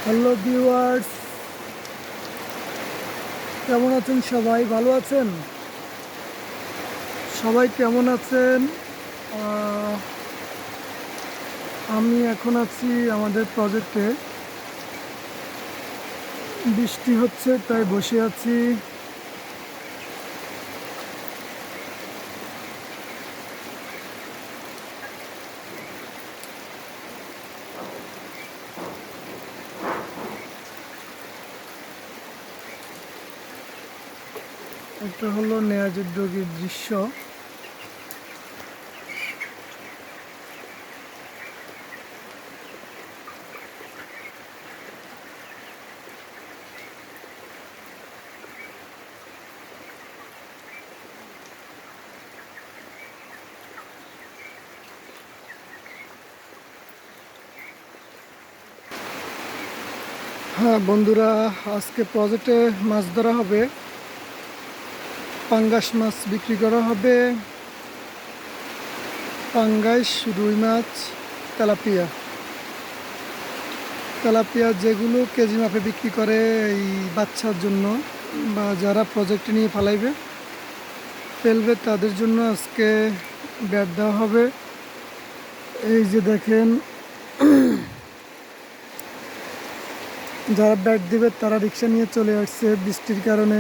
Hello viewers, কেমন আছেন সবাই? ভালো আছেন? সবাই কেমন আছেন? আহ, আমি এখন আছি আমাদের প্রজেক্টে। বৃষ্টি হচ্ছে তাই বসে আছি। এটা হলো নেয়াজুদ্দোগীর দৃশ্য। হ্যাঁ বন্ধুরা, আজকে প্রজেক্টে মাছ ধরা হবে। পাঙ্গাস মাছ বিক্রি করা হবে। পাঙ্গাস, রুই মাছ, তেলাপিয়া। তেলাপিয়া যেগুলো কেজি মাপে বিক্রি করে এই বাচ্চার জন্য বা যারা প্রজেক্টে নিয়ে ফেলবে তাদের জন্য আজকে ব্যাট দেওয়া হবে। এই যে দেখেন, যারা ব্যাট দিবে তারা রিক্সা নিয়ে চলে আসছে। বৃষ্টির কারণে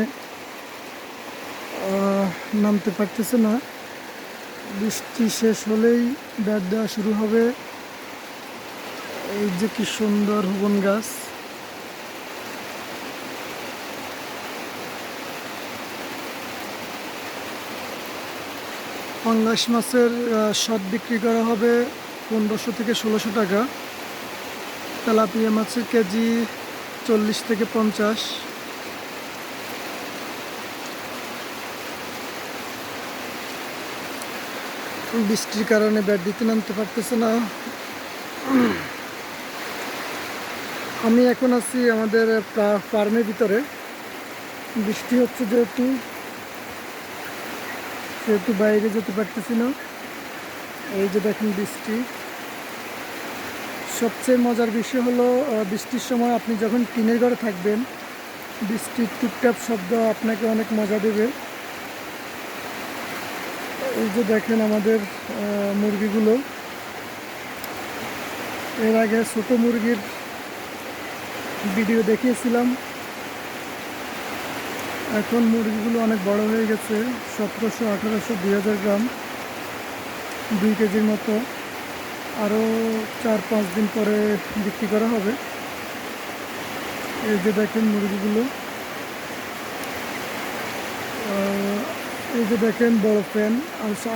নামতে পারতেছে না। বৃষ্টি শেষ হলেই ব্যাট দেওয়া শুরু হবে। এই যে কি সুন্দর হুবন গাছ। পাঙ্গাস মাছের শট বিক্রি করা হবে 1500 থেকে 1600 টাকা। তেলাপিয়া মাছের কেজি 40 থেকে 50। বৃষ্টির কারণে ব্যাট দিতে নামতে পারতেছে না। আমি এখন আছি আমাদের ফার্মের ভিতরে। বৃষ্টি হচ্ছে সেহেতু বাইরে যেতে পারতেছি না। এই যে দেখেন বৃষ্টি। সবচেয়ে মজার বিষয় হলো বৃষ্টির সময় আপনি যখন টিনের ঘরে থাকবেন, বৃষ্টির টুপটাপ শব্দ আপনাকে অনেক মজা দেবে। এই যে দেখেন আমাদের মুরগিগুলো। এর আগে ছোট মুরগির ভিডিও দেখিয়েছিলাম। এখন মুরগিগুলো অনেক বড় হয়ে গেছে। 1700, 1800, 2000 গ্রাম, 2 কেজির মতো। আরও 4-5 দিন পরে বিক্রি করা হবে। এই যে দেখেন মুরগিগুলো। এই যে দেখেন বড় ফ্যান।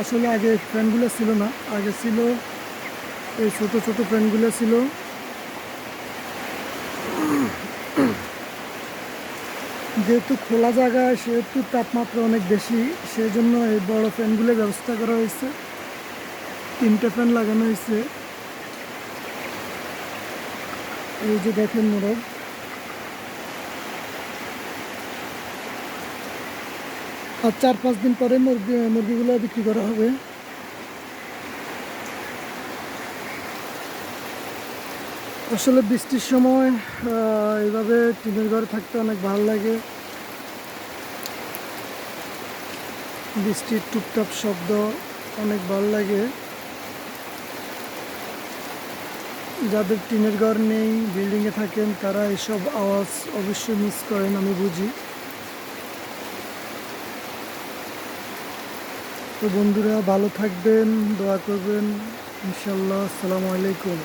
আসলে আগে ফ্যানগুলো ছিল না, আগে ছিল এই ছোট ছোট ফ্যানগুলো ছিল। যেহেতু খোলা জায়গায়, সেহেতু তাপমাত্রা অনেক বেশি, সেজন্য এই বড় ফ্যানগুলো ব্যবস্থা করা হয়েছে। 3টে ফ্যান লাগানো হয়েছে। এই যে দেখেন মোরগ। আর 4-5 দিন পরে মুরগিগুলো বিক্রি করা হবে। আসলে বৃষ্টির সময় এইভাবে টিনের ঘরে থাকতে অনেক ভালো লাগে। বৃষ্টির টুপটাপ শব্দ অনেক ভালো লাগে। যাদের টিনের ঘর নেই, বিল্ডিংয়ে থাকেন, তারা এসব আওয়াজ অবশ্যই মিস করেন, আমি বুঝি। তো বন্ধুরা ভালো থাকবেন, দোয়া করবেন। ইনশাল্লাহ। আসসালামু আলাইকুম।